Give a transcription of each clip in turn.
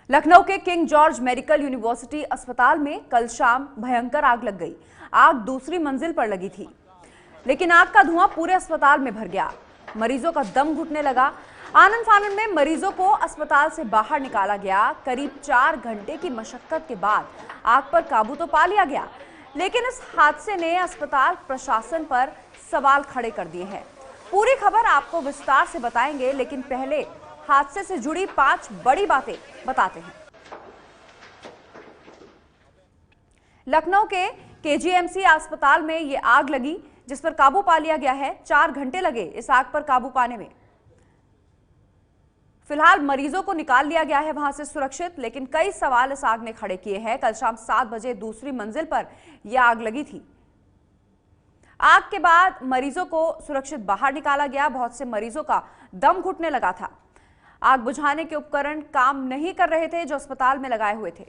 लखनऊ के king George medical university अस्पताल में कल शाम भयंकर आग लग गई। आग दूसरी मंजिल पर लगी थी, लेकिन आग का धुआं पूरे अस्पताल में भर गया। मरीजों का दम घुटने लगा। आनन फानन में मरीजों को अस्पताल से बाहर निकाला गया। करीब 4 घंटे की मशक्कत के बाद आग पर काबू तो पा लिया गया, लेकिन इस हादसे ने अस्पताल प्रशासन पर सवाल खड़े कर दिए हैं। पूरी खबर आपको विस्तार से बताएंगे, लेकिन पहले हादसे से जुड़ी 5 बड़ी बातें बताते हैं। लखनऊ के केजीएमसी अस्पताल में ये आग लगी, जिस पर काबू पा लिया गया है। 4 घंटे लगे इस आग पर काबू पाने में। फिलहाल मरीजों को निकाल लिया गया है वहां से सुरक्षित, लेकिन कई सवाल इस आग ने खड़े किए हैं। कल शाम 7 बजे दूसरी मंजिल पर यह आग लगी थी। आग के बाद मरीजों को सुरक्षित बाहर निकाला गया। बहुत से मरीजों का दम घुटने लगा था। आग बुझाने के उपकरण काम नहीं कर रहे थे जो अस्पताल में लगाए हुए थे।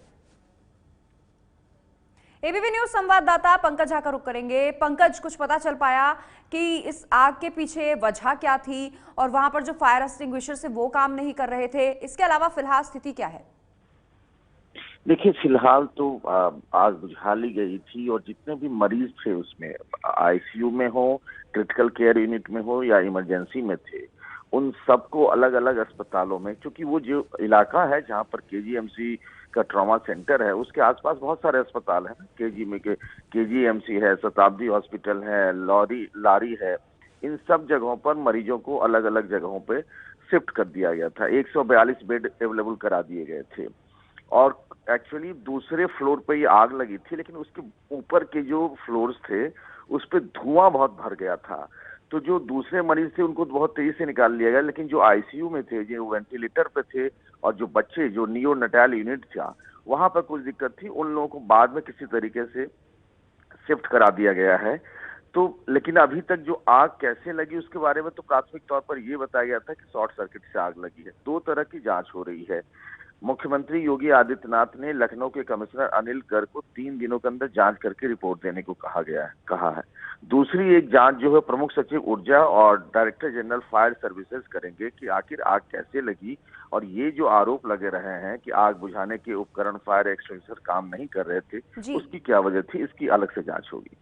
एबीपी न्यूज संवाददाता पंकज झा का रुख करेंगे। पंकज, कुछ पता चल पाया कि इस आग के पीछे वजह क्या थी और वहां पर जो फायर एक्सटिंग्विशर से वो काम नहीं कर रहे थे? इसके अलावा फिलहाल स्थिति क्या है? देखिए, फिलहाल तो आग बुझा ली गई थी और जितने भी मरीज थे उसमें आईसीयू में हो, क्रिटिकल केयर यूनिट में हो या इमरजेंसी में थे, उन सबको अलग अलग अस्पतालों में, क्योंकि वो जो इलाका है जहाँ पर केजीएमसी का ट्रॉमा सेंटर है उसके आसपास बहुत सारे अस्पताल हैं। केजीएमसी है, शताब्दी हॉस्पिटल है, लारी है। इन सब जगहों पर मरीजों को अलग अलग जगहों पे शिफ्ट कर दिया गया था। 142 बेड अवेलेबल करा दिए गए थे और एक्चुअली दूसरे फ्लोर पे ये आग लगी थी, लेकिन उसके ऊपर के जो फ्लोर्स थे उस पे धुआं बहुत भर गया था। तो जो दूसरे मरीज थे उनको बहुत तेजी से निकाल लिया गया, लेकिन जो आईसीयू में थे, जो वेंटिलेटर पे थे और जो बच्चे जो नियोनेटाल यूनिट था वहां पर कुछ दिक्कत थी, उन लोगों को बाद में किसी तरीके से शिफ्ट करा दिया गया है। तो लेकिन अभी तक जो आग कैसे लगी उसके बारे में तो प्राथमिक तौर पर यह बताया गया था कि शॉर्ट सर्किट से आग लगी है। 2 तरह की जांच हो रही है। मुख्यमंत्री योगी आदित्यनाथ ने लखनऊ के कमिश्नर अनिल गर्ग को 3 दिनों के अंदर जांच करके रिपोर्ट देने को कहा है। दूसरी एक जांच जो है प्रमुख सचिव ऊर्जा और डायरेक्टर जनरल फायर सर्विसेज करेंगे कि आखिर आग कैसे लगी, और ये जो आरोप लगे रहे हैं कि आग बुझाने के उपकरण फायर एक्सटिंग्विशर काम नहीं कर रहे थे, उसकी क्या वजह थी, इसकी अलग से जांच होगी।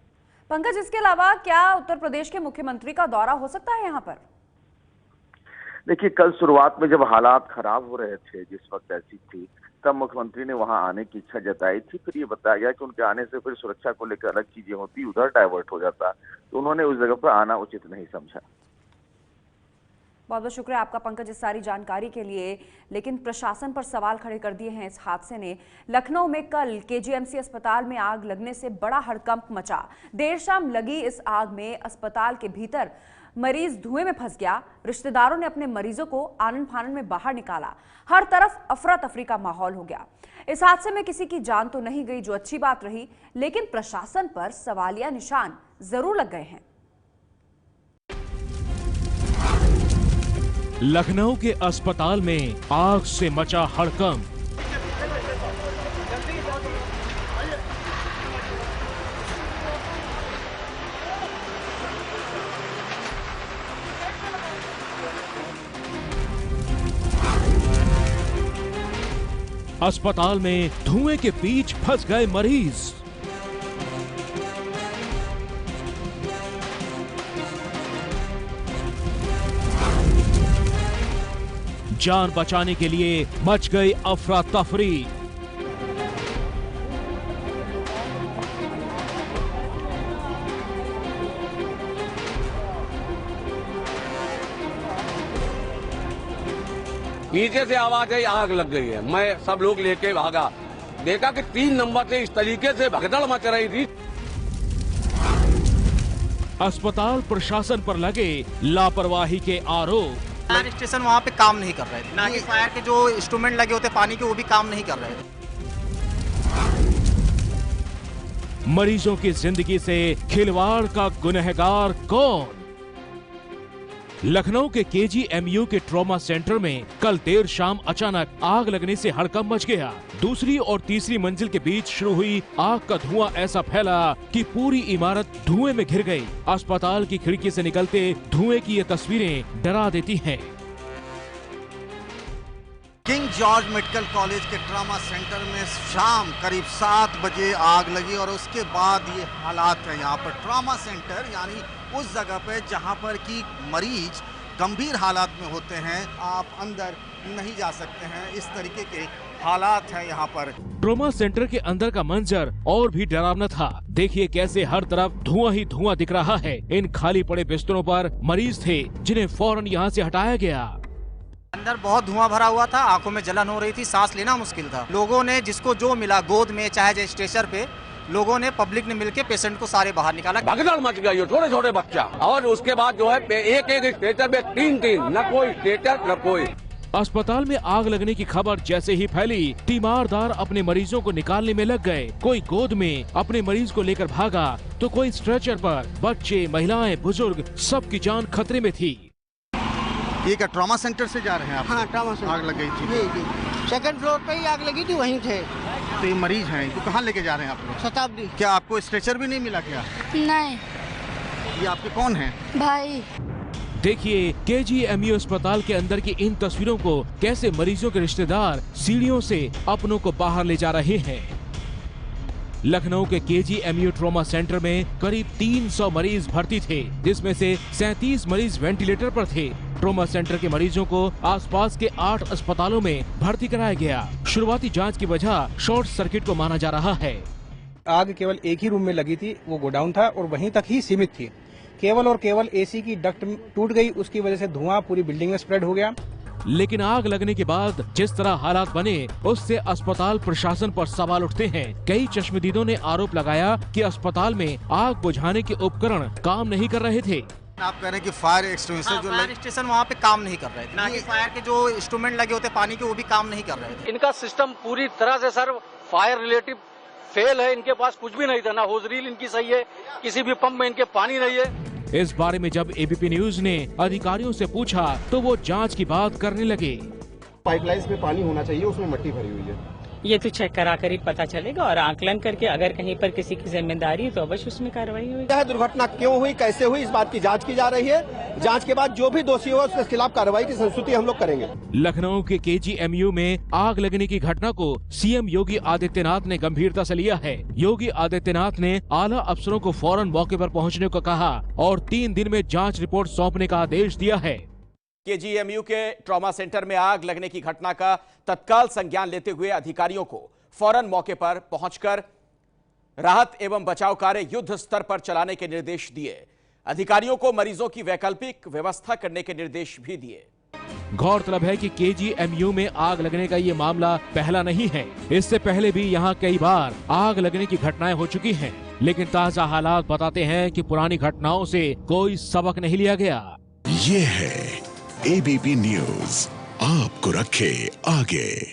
पंकज, इसके अलावा क्या उत्तर प्रदेश के मुख्यमंत्री का दौरा हो सकता है यहाँ पर? देखिए, कल शुरुआत में जब हालात खराब हो रहे थे, जिस वक्त ऐसी थी, तब मुख्यमंत्री ने वहां आने की इच्छा जताई थी। फिर ये बताया गया कि उनके आने से फिर सुरक्षा को लेकर अलग चीजें होती, उधर डाइवर्ट हो जाता, तो उन्होंने उस जगह पर आना उचित नहीं समझा। बहुत बहुत शुक्रिया आपका पंकज इस सारी जानकारी के लिए। लेकिन प्रशासन पर सवाल खड़े कर दिए हैं इस हादसे ने। लखनऊ में कल केजीएमसी अस्पताल में आग लगने से बड़ा हड़कंप मचा। देर शाम लगी इस आग में अस्पताल के भीतर मरीज धुएं में फंस गया। रिश्तेदारों ने अपने मरीजों को आनन फानन में बाहर निकाला। हर तरफ अफरा तफरी का माहौल हो गया। इस हादसे में किसी की जान तो नहीं गई, जो अच्छी बात रही, लेकिन प्रशासन पर सवालिया निशान जरूर लग गए हैं। लखनऊ के अस्पताल में आग से मचा हड़कंप। अस्पताल में धुएं के बीच फंस गए मरीज। जान बचाने के लिए मच गई अफरा तफरी। पीछे से आवाज आई, आग लग गई है। मैं सब लोग लेके भागा, देखा कि 3 नंबर से इस तरीके से भगदड़ मच रही थी। अस्पताल प्रशासन पर लगे लापरवाही के आरोप। फायर स्टेशन वहाँ पे काम नहीं कर रहे थे, ना कि फायर के जो इंस्ट्रूमेंट लगे होते पानी के, वो भी काम नहीं कर रहे थे। मरीजों की जिंदगी से खिलवाड़ का गुनहगार कौन? लखनऊ के केजीएमयू के ट्रॉमा सेंटर में कल देर शाम अचानक आग लगने से हड़कंप मच गया। दूसरी और तीसरी मंजिल के बीच शुरू हुई आग का धुआं ऐसा फैला कि पूरी इमारत धुएं में घिर गई। अस्पताल की खिड़की से निकलते धुएं की ये तस्वीरें डरा देती हैं। किंग जॉर्ज मेडिकल कॉलेज के ट्रॉमा सेंटर में शाम करीब 7 बजे आग लगी और उसके बाद ये हालात है यहाँ पर। ट्रॉमा सेंटर यानी उस जगह पे जहाँ पर कि मरीज गंभीर हालात में होते हैं, आप अंदर नहीं जा सकते हैं, इस तरीके के हालात हैं यहाँ पर। ट्रॉमा सेंटर के अंदर का मंजर और भी डरावना था। देखिए कैसे हर तरफ धुआं ही धुआं दिख रहा है। इन खाली पड़े बिस्तरों पर मरीज थे जिन्हें फौरन यहाँ से हटाया गया। अंदर बहुत धुआं भरा हुआ था, आंखों में जलन हो रही थी, सांस लेना मुश्किल था। लोगों ने जिसको जो मिला गोद में चाहे स्ट्रेचर पे, लोगों ने पब्लिक ने मिलकर पेशेंट को सारे बाहर निकाला। भगदड़ मच गई, छोटे छोटे बच्चा, और उसके बाद जो है एक एक स्ट्रेचर पे तीन न कोई स्ट्रेचर न कोई। अस्पताल में आग लगने की खबर जैसे ही फैली, तीमारदार अपने मरीजों को निकालने में लग गए। कोई गोद में अपने मरीज को लेकर भागा तो कोई स्ट्रेचर पर। बच्चे, महिलाएं, बुजुर्ग, सबकी जान खतरे में थी। ये क्या ट्रॉमा सेंटर से जा रहे हैं आप? हाँ, ट्रॉमा सेंटर। आग लग गई थी? जी। सेकंड फ्लोर पे ही आग लगी थी, वहीं थे। तो ये मरीज हैं, इनको कहाँ लेके जा रहे हैं आप लोग? शताब्दी। क्या आपको स्ट्रेचर भी नहीं मिला क्या? नहीं। ये आपके कौन हैं? भाई। देखिए केजीएमयू अस्पताल के अंदर की इन तस्वीरों को, कैसे मरीजों के रिश्तेदार सीढ़ियों से अपनों को बाहर ले जा रहे हैं। लखनऊ के केजीएमयू ट्रॉमा सेंटर में करीब 300 मरीज भर्ती थे, जिसमें से 37 मरीज वेंटिलेटर पर थे। ट्रॉमा सेंटर के मरीजों को आसपास के 8 अस्पतालों में भर्ती कराया गया। शुरुआती जांच की वजह शॉर्ट सर्किट को माना जा रहा है। आग केवल एक ही रूम में लगी थी, वो गोडाउन था और वहीं तक ही सीमित थी। केवल और केवल एसी की डक्ट टूट गई, उसकी वजह से धुआं पूरी बिल्डिंग में स्प्रेड हो गया। लेकिन आग लगने के बाद जिस तरह हालात बने, उससे अस्पताल प्रशासन पर सवाल उठते हैं। कई चश्मदीदों ने आरोप लगाया कि अस्पताल में आग बुझाने के उपकरण काम नहीं कर रहे थे। आप कह रहे हैं कि फायर एक्सटिंग्विशर जो फायर स्टेशन वहाँ पे काम नहीं कर रहे थे, ना कि फायर के जो इंस्ट्रूमेंट लगे होते पानी के, वो भी काम नहीं कर रहे थे। इनका सिस्टम पूरी तरह से सर फायर रिलेटिव फेल है। इनके पास कुछ भी नहीं था, ना होज रील इनकी सही है, किसी भी पंप में इनके पानी नहीं है। इस बारे में जब एबीपी न्यूज ने अधिकारियों से पूछा तो वो जांच की बात करने लगे। पाइपलाइंस में पानी होना चाहिए, उसमें मिट्टी भरी हुई है। ये तो चेक करा कर ही पता चलेगा और आकलन करके अगर कहीं पर किसी की जिम्मेदारी है तो अवश्य उसमें कार्रवाई होगी। यह दुर्घटना क्यों हुई, कैसे हुई, इस बात की जांच की जा रही है। जांच के बाद जो भी दोषी होगा उसके खिलाफ कार्रवाई की संस्तुति हम लोग करेंगे। लखनऊ के केजीएमयू में आग लगने की घटना को सीएम योगी आदित्यनाथ ने गंभीरता से लिया है। योगी आदित्यनाथ ने आला अफसरों को फौरन मौके पर पहुंचने को कहा और 3 दिन में जांच रिपोर्ट सौंपने का आदेश दिया है। केजीएमयू के ट्रॉमा सेंटर में आग लगने की घटना का तत्काल संज्ञान लेते हुए अधिकारियों को फौरन मौके पर पहुंचकर राहत एवं बचाव कार्य युद्ध स्तर पर चलाने के निर्देश दिए। अधिकारियों को मरीजों की वैकल्पिक व्यवस्था करने के निर्देश भी दिए। गौरतलब है कि केजीएमयू में आग लगने का ये मामला पहला नहीं है। इससे पहले भी यहाँ कई बार आग लगने की घटनाएं हो चुकी हैं, लेकिन ताजा हालात बताते हैं कि पुरानी घटनाओं से कोई सबक नहीं लिया गया। ये है एबीपी न्यूज, आपको रखे आगे।